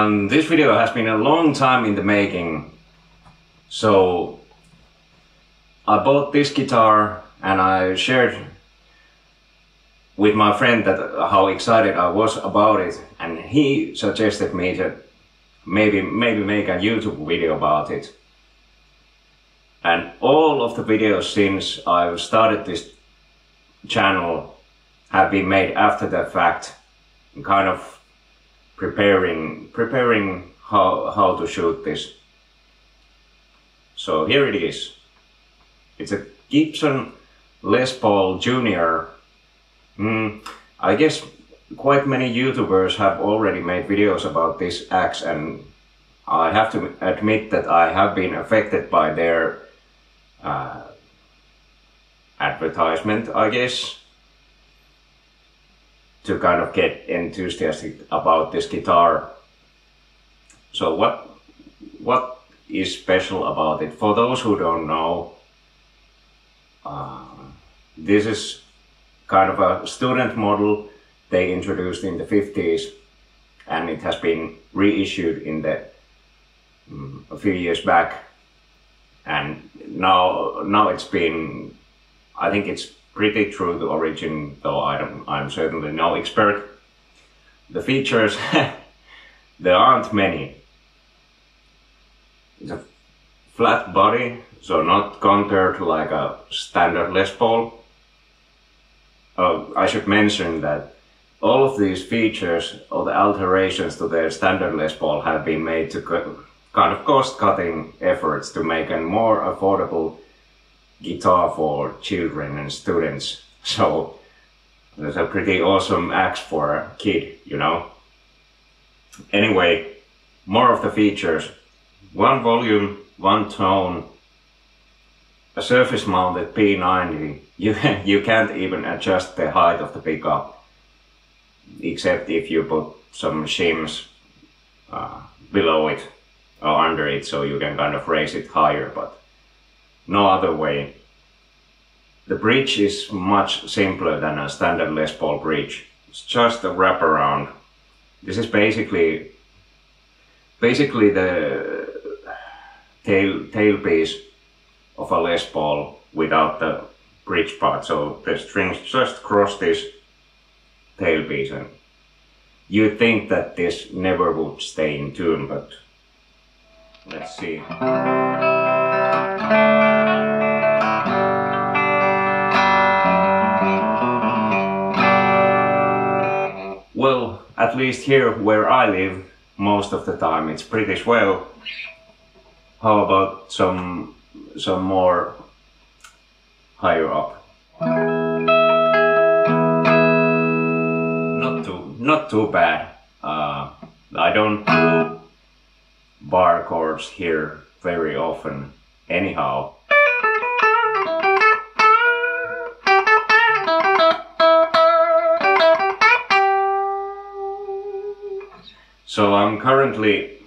This video has been a long time in the making. So I bought this guitar and I shared with my friend that how excited I was about it, and he suggested me to maybe make a YouTube video about it. And all of the videos since I've started this channel have been made after the fact, kind of preparing how to shoot this. So here it is. It's a Gibson Les Paul Junior. I guess quite many YouTubers have already made videos about this axe, and I have to admit that I have been affected by their advertisement, I guess, to kind of get enthusiastic about this guitar. So what is special about it? For those who don't know, this is kind of a student model they introduced in the 50s, and it has been reissued in the a few years back, and now it's been, I think it's pretty true to origin, though I'm certainly no expert. The features there aren't many. It's a flat body, so not compared to like a standard Les Paul. I should mention that all of these features, all the alterations to their standard Les Paul, have been made to kind of cost-cutting efforts to make a more affordable guitar for children and students. So that's a pretty awesome axe for a kid, you know. Anyway, more of the features. One volume, one tone, a surface-mounted P90. You can't even adjust the height of the pickup, except if you put some shims below it or under it, so you can kind of raise it higher, but no other way. The bridge is much simpler than a standard Les Paul bridge. It's just a wraparound. This is basically the tailpiece of a Les Paul without the bridge part. So the strings just cross this tailpiece, and you'd think that this never would stay in tune, but let's see. Well, at least here where I live, most of the time it's pretty swell. How about some more higher up? Not too bad. I don't do bar chords here very often anyhow. So I'm currently,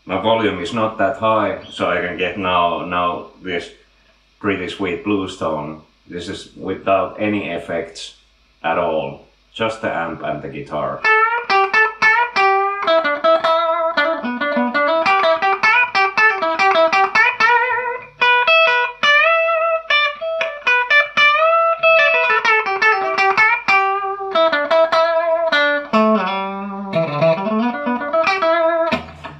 my volume is not that high, so I can get now this pretty sweet blues tone. This is without any effects at all, just the amp and the guitar.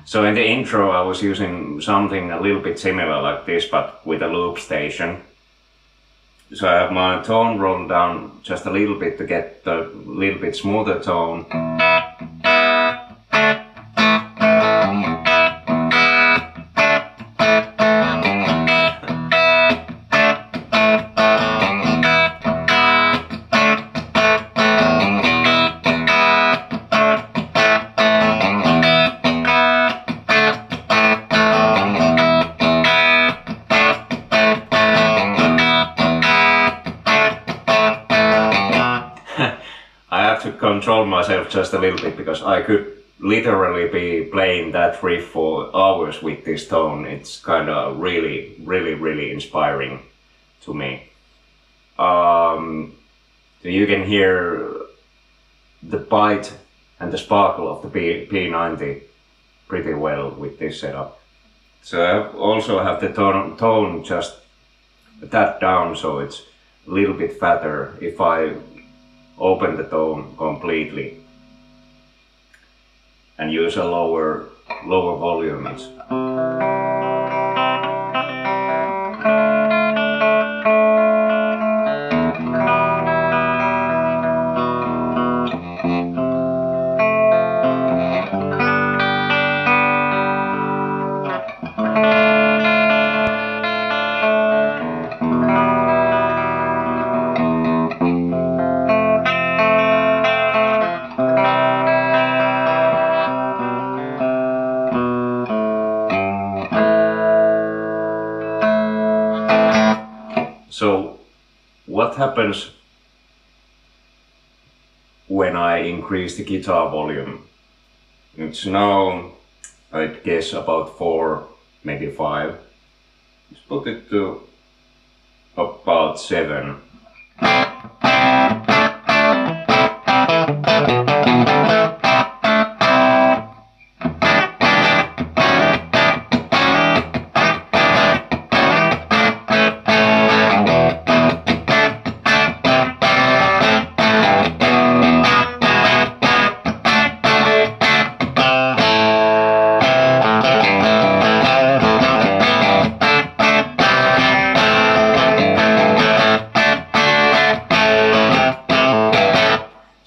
So in the intro I was using something a little bit similar like this, but with a loop station. So I have my tone rolled down just a little bit to get the little bit smoother tone. To control myself just a little bit, because I could literally be playing that riff for hours with this tone. It's kind of really inspiring to me. So you can hear the bite and the sparkle of the P90 pretty well with this setup. So I also have the tone just that down, so it's a little bit fatter if I open the tone completely and use a lower volume. So what happens when I increase the guitar volume? It's now, I guess, about 4, maybe 5. Let's put it to about 7.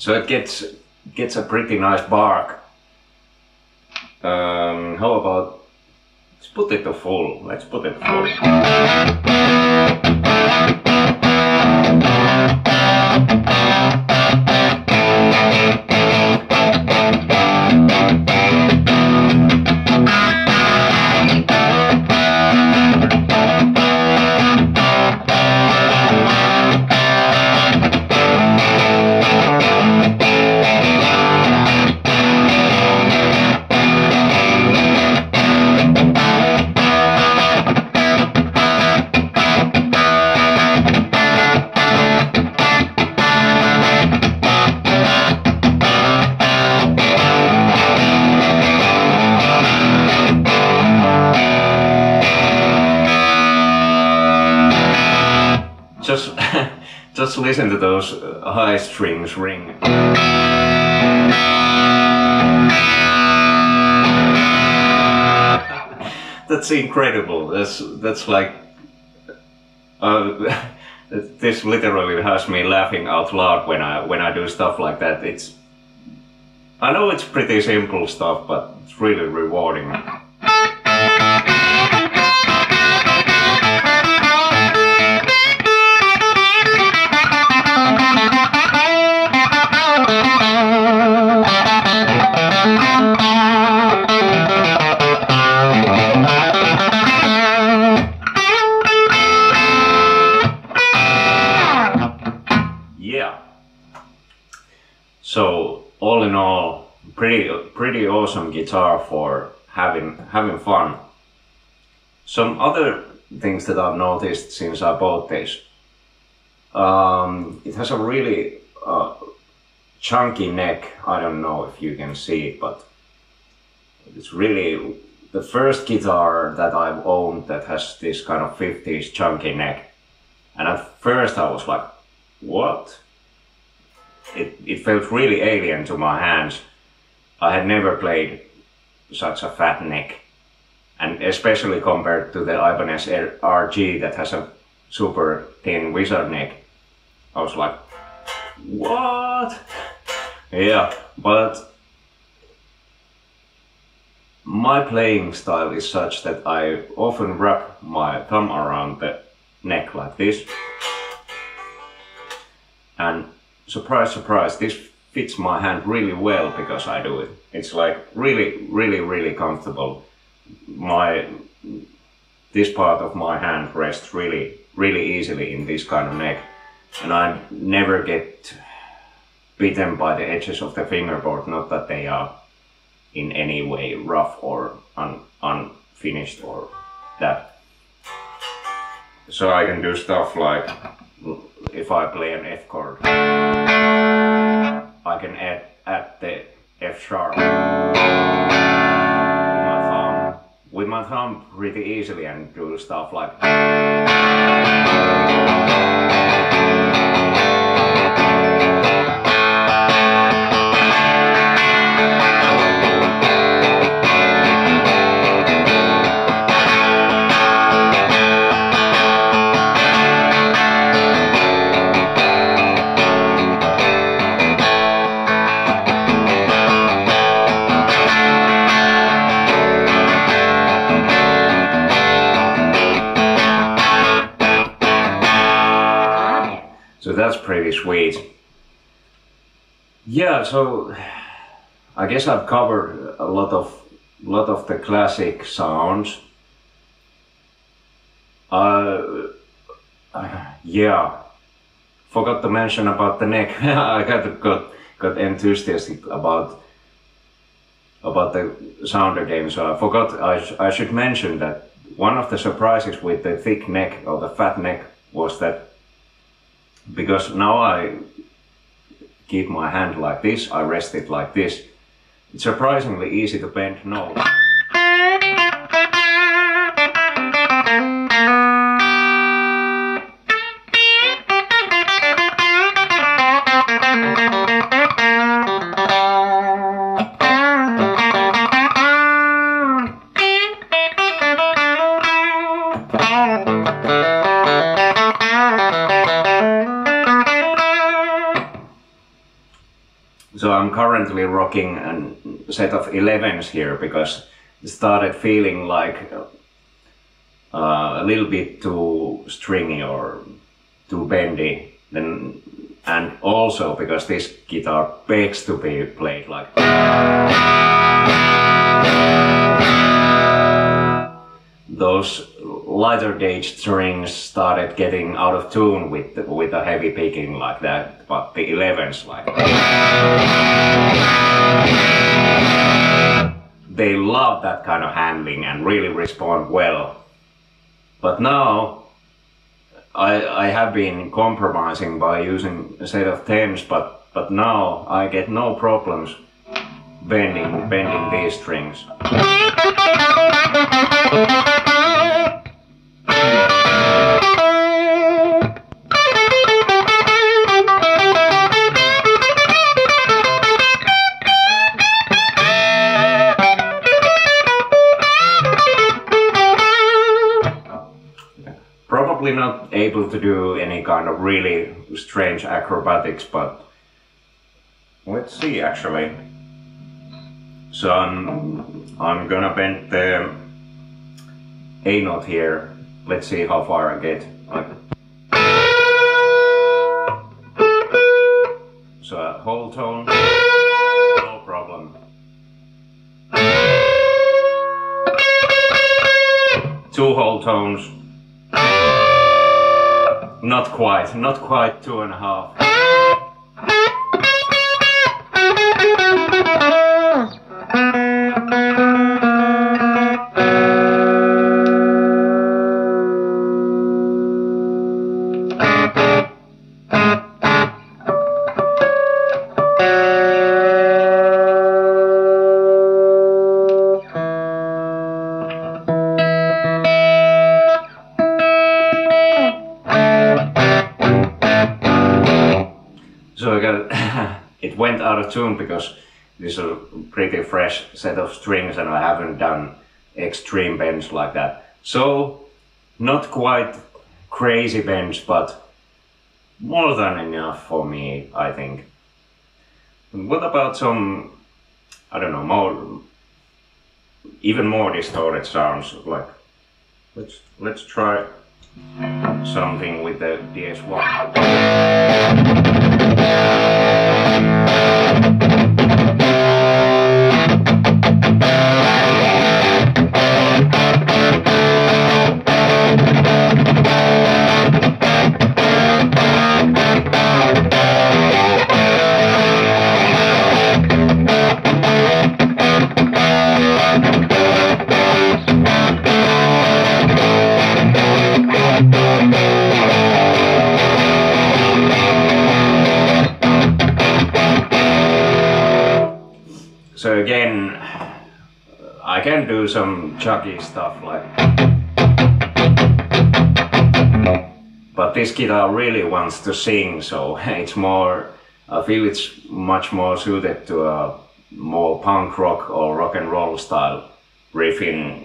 So it gets a pretty nice bark. How about, let's put it to full. Let's put it full. Just listen to those high strings ring. That's incredible. That's like this literally has me laughing out loud when I do stuff like that. I know it's pretty simple stuff, but it's really rewarding. So all in all, pretty awesome guitar for having fun. Some other things that I've noticed since I bought this. It has a really chunky neck. I don't know if you can see it, but it's really the first guitar that I've owned that has this kind of 50s chunky neck. And at first I was like, what? It felt really alien to my hands. I had never played such a fat neck, and especially compared to the Ibanez RG that has a super thin wizard neck. I was like, what? Yeah, but my playing style is such that I often wrap my thumb around the neck like this, and surprise, surprise, this fits my hand really well because I do it. It's like really comfortable. This part of my hand rests really easily in this kind of neck, and I never get bitten by the edges of the fingerboard, not that they are in any way rough or unfinished or that. So I can do stuff like, if I play an F chord, I can add the F sharp. With my thumb pretty easily and do stuff like. So that's pretty sweet. Yeah, so I guess I've covered a lot of the classic sounds. Yeah, forgot to mention about the neck. I got enthusiastic about the sound again, so I forgot I should mention that one of the surprises with the thick neck or the fat neck was that because now I keep my hand like this, I rest it like this, it's surprisingly easy to bend notes. So I'm currently rocking a set of 11s here because it started feeling like a little bit too stringy or too bendy. And also because this guitar begs to be played like. Those lighter gauge strings started getting out of tune with the heavy picking like that, but the 11s like they love that kind of handling and really respond well. But now I have been compromising by using a set of 10s, but now I get no problems bending these strings. Probably not able to do any kind of really strange acrobatics, but let's see actually. So I'm gonna bend the A note here. Let's see how far I get. So a whole tone, no problem. Two whole tones. Not quite 2.5. So I got it went out of tune because this is a pretty fresh set of strings and I haven't done extreme bends like that. So not quite crazy bends, but more than enough for me, I think. What about some, I don't know, even more distorted sounds? Like let's try something with the DS1. So again, I can do some chuggy stuff like, but this guitar really wants to sing, so it's more, I feel it's much more suited to a more punk rock or rock and roll style riffing.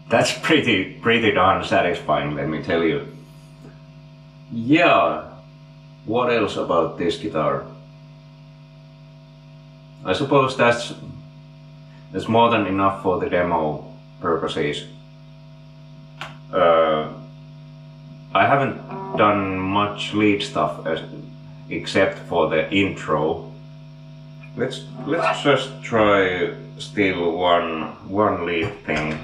That's pretty darn satisfying, let me tell you. Yeah, what else about this guitar? I suppose that's more than enough for the demo purposes. I haven't done much lead stuff except for the intro. Let's just try still one lead thing.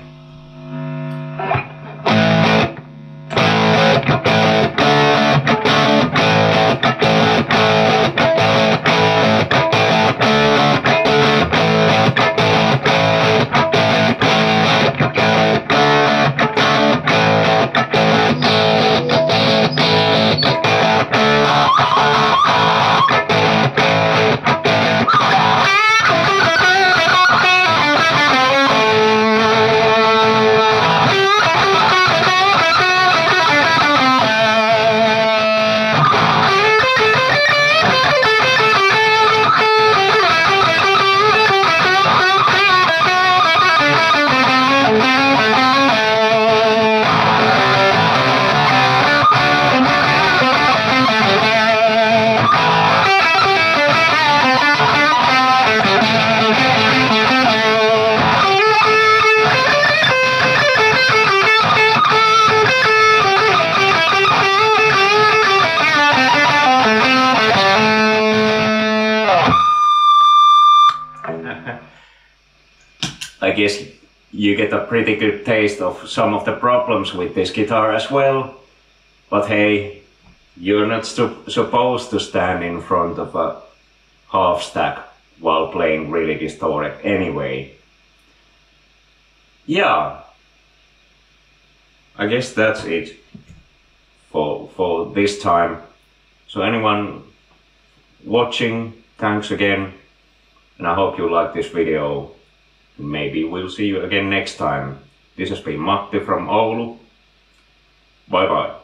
I guess you get a pretty good taste of some of the problems with this guitar as well. But hey, you're not supposed to stand in front of a half stack while playing really distorted anyway. Yeah, I guess that's it for this time. So anyone watching, thanks again, and I hope you like this video. Maybe we'll see you again next time. This has been Matti from Oulu. Bye bye.